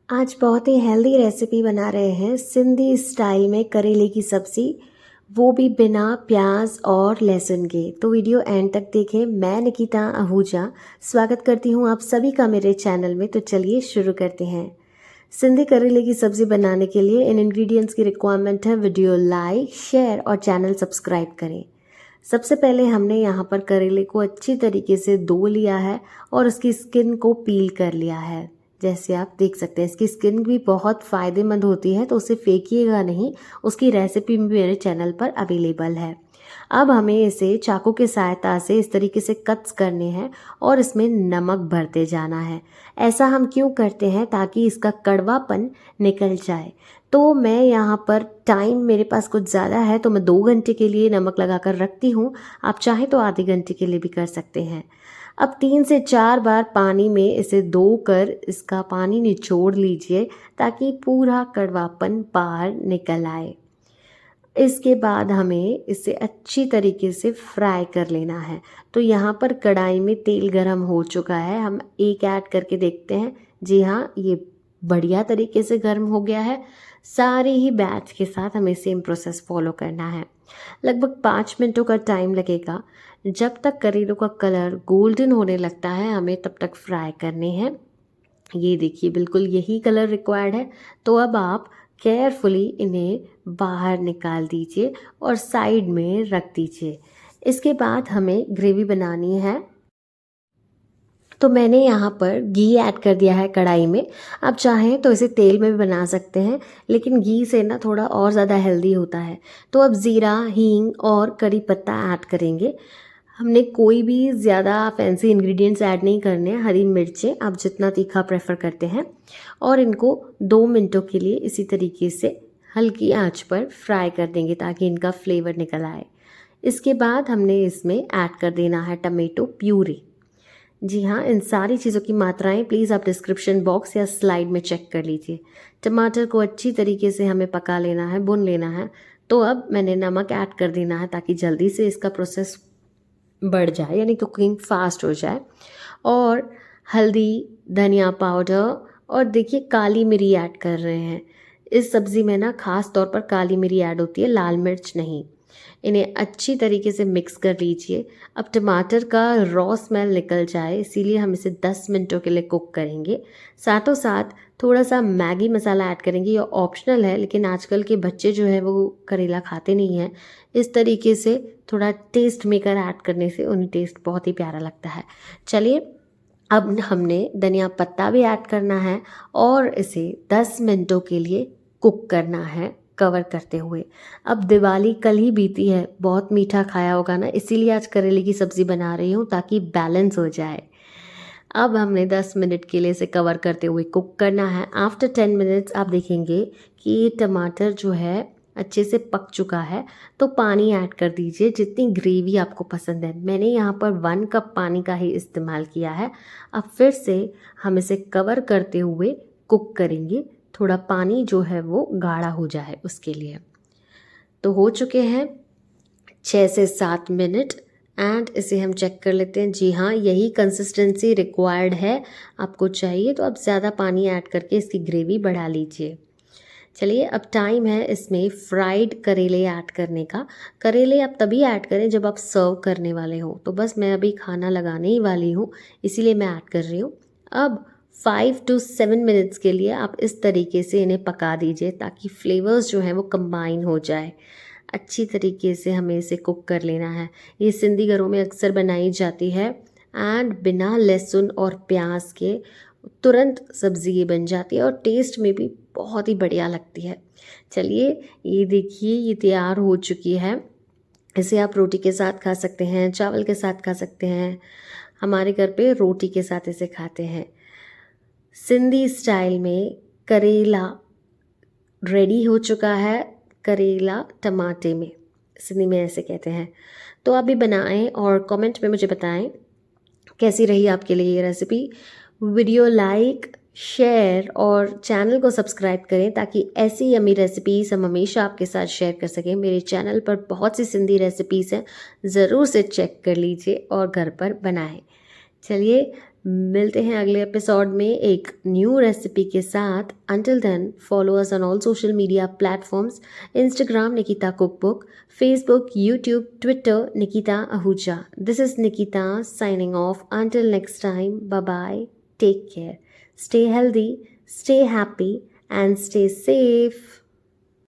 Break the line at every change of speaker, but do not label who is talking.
आज बहुत ही healthy recipe बना रहे हैं सिंधी स्टाइल में करेले की सब्ज़ी, वो भी बिना प्याज और लहसुन के। तो वीडियो एंड तक देखें। मैं निकिता आहूजा स्वागत करती हूँ आप सभी का मेरे चैनल में। तो चलिए शुरू करते हैं। सिंधी करेले की सब्ज़ी बनाने के लिए इन इंग्रेडिएंट्स की रिक्वायरमेंट है। वीडियो लाइक, शेयर और चैनल सब्सक्राइब करें। सबसे पहले हमने यहाँ पर करेले को अच्छी तरीके से धो लिया है और उसकी स्किन को पील कर लिया है। जैसे आप देख सकते हैं इसकी स्किन भी बहुत फ़ायदेमंद होती है, तो उसे फेंकिएगा नहीं। उसकी रेसिपी भी मेरे चैनल पर अवेलेबल है। अब हमें इसे चाकू की सहायता से इस तरीके से कट्स करने हैं और इसमें नमक भरते जाना है। ऐसा हम क्यों करते हैं? ताकि इसका कड़वापन निकल जाए। तो मैं यहाँ पर टाइम मेरे पास कुछ ज़्यादा है, तो मैं 2 घंटे के लिए नमक लगा कर रखती हूँ। आप चाहें तो आधे घंटे के लिए भी कर सकते हैं। अब 3 से 4 बार पानी में इसे धोकर इसका पानी निचोड़ लीजिए, ताकि पूरा कड़वापन बाहर निकल आए। इसके बाद हमें इसे अच्छी तरीके से फ्राई कर लेना है। तो यहाँ पर कढ़ाई में तेल गरम हो चुका है। हम एक ऐड करके देखते हैं। जी हाँ, ये बढ़िया तरीके से गर्म हो गया है। सारे ही बैच के साथ हमें सेम प्रोसेस फॉलो करना है। लगभग 5 मिनटों का टाइम लगेगा। जब तक करेलों का कलर गोल्डन होने लगता है, हमें तब तक फ्राई करने हैं। ये देखिए, बिल्कुल यही कलर रिक्वायर्ड है। तो अब आप केयरफुली इन्हें बाहर निकाल दीजिए और साइड में रख दीजिए। इसके बाद हमें ग्रेवी बनानी है। तो मैंने यहाँ पर घी ऐड कर दिया है कढ़ाई में। आप चाहें तो इसे तेल में भी बना सकते हैं, लेकिन घी से ना थोड़ा और ज़्यादा हेल्दी होता है। तो अब ज़ीरा, हींग और करी पत्ता ऐड करेंगे। हमने कोई भी ज़्यादा फैंसी इंग्रेडिएंट्स ऐड नहीं करने हैं। हरी मिर्चें आप जितना तीखा प्रेफर करते हैं, और इनको 2 मिनटों के लिए इसी तरीके से हल्की आंच पर फ्राई कर देंगे, ताकि इनका फ्लेवर निकल आए। इसके बाद हमने इसमें ऐड कर देना है टमेटो प्यूरी। जी हाँ, इन सारी चीज़ों की मात्राएं प्लीज़ आप डिस्क्रिप्शन बॉक्स या स्लाइड में चेक कर लीजिए। टमाटर को अच्छी तरीके से हमें पका लेना है, भून लेना है। तो अब मैंने नमक ऐड कर देना है, ताकि जल्दी से इसका प्रोसेस बढ़ जाए, यानी कुकिंग फास्ट हो जाए। और हल्दी, धनिया पाउडर और देखिए काली मिरी ऐड कर रहे हैं। इस सब्ज़ी में ना खास तौर पर काली मिरी ऐड होती है, लाल मिर्च नहीं। इन्हें अच्छी तरीके से मिक्स कर लीजिए। अब टमाटर का रॉ स्मेल निकल जाए, इसीलिए हम इसे 10 मिनटों के लिए कुक करेंगे। साथों साथ थोड़ा सा मैगी मसाला ऐड करेंगे। ये ऑप्शनल है, लेकिन आजकल के बच्चे जो है वो करेला खाते नहीं हैं। इस तरीके से थोड़ा टेस्ट मेकर ऐड करने से उन्हें टेस्ट बहुत ही प्यारा लगता है। चलिए, अब हमने धनिया पत्ता भी ऐड करना है और इसे 10 मिनटों के लिए कुक करना है, कवर करते हुए। अब दिवाली कल ही बीती है, बहुत मीठा खाया होगा ना, इसीलिए आज करेले की सब्ज़ी बना रही हूँ, ताकि बैलेंस हो जाए। अब हमने 10 मिनट के लिए इसे कवर करते हुए कुक करना है। आफ्टर 10 मिनट्स आप देखेंगे कि ये टमाटर जो है अच्छे से पक चुका है। तो पानी ऐड कर दीजिए जितनी ग्रेवी आपको पसंद है। मैंने यहाँ पर 1 कप पानी का ही इस्तेमाल किया है। अब फिर से हम इसे कवर करते हुए कुक करेंगे। थोड़ा पानी जो है वो गाढ़ा हो जाए उसके लिए। तो हो चुके हैं 6 से 7 मिनट एंड इसे हम चेक कर लेते हैं। जी हाँ, यही कंसिस्टेंसी रिक्वायर्ड है। आपको चाहिए तो आप ज़्यादा पानी ऐड करके इसकी ग्रेवी बढ़ा लीजिए। चलिए, अब टाइम है इसमें फ्राइड करेले ऐड करने का। करेले आप तभी ऐड करें जब आप सर्व करने वाले हो। तो बस मैं अभी खाना लगाने ही वाली हूँ, इसीलिए मैं ऐड कर रही हूँ। अब 5 to 7 मिनट्स के लिए आप इस तरीके से इन्हें पका दीजिए, ताकि फ्लेवर्स जो हैं वो कंबाइन हो जाए। अच्छी तरीके से हमें इसे कुक कर लेना है। ये सिंधी घरों में अक्सर बनाई जाती है एंड बिना लहसुन और प्याज के तुरंत सब्ज़ी ये बन जाती है, और टेस्ट में भी बहुत ही बढ़िया लगती है। चलिए, ये देखिए ये तैयार हो चुकी है। इसे आप रोटी के साथ खा सकते हैं, चावल के साथ खा सकते हैं। हमारे घर पे रोटी के साथ इसे खाते हैं। सिंधी स्टाइल में करेला रेडी हो चुका है। करेला टमाटे में, सिंधी में ऐसे कहते हैं। तो आप भी बनाएं और कमेंट में मुझे बताएं कैसी रही आपके लिए ये रेसिपी। वीडियो लाइक, शेयर और चैनल को सब्सक्राइब करें, ताकि ऐसी यमी रेसिपीज़ हम हमेशा आपके साथ शेयर कर सकें। मेरे चैनल पर बहुत सी सिंधी रेसिपीज़ हैं, ज़रूर से चेक कर लीजिए और घर पर बनाएं। चलिए, मिलते हैं अगले एपिसोड में एक न्यू रेसिपी के साथ। Until then follow us on all social media platforms, Instagram Nikita cookbook, Facebook, YouTube, Twitter Nikita Ahuja. This is Nikita signing off. Until next time, bye bye. Take care. Stay healthy, stay happy, and stay safe.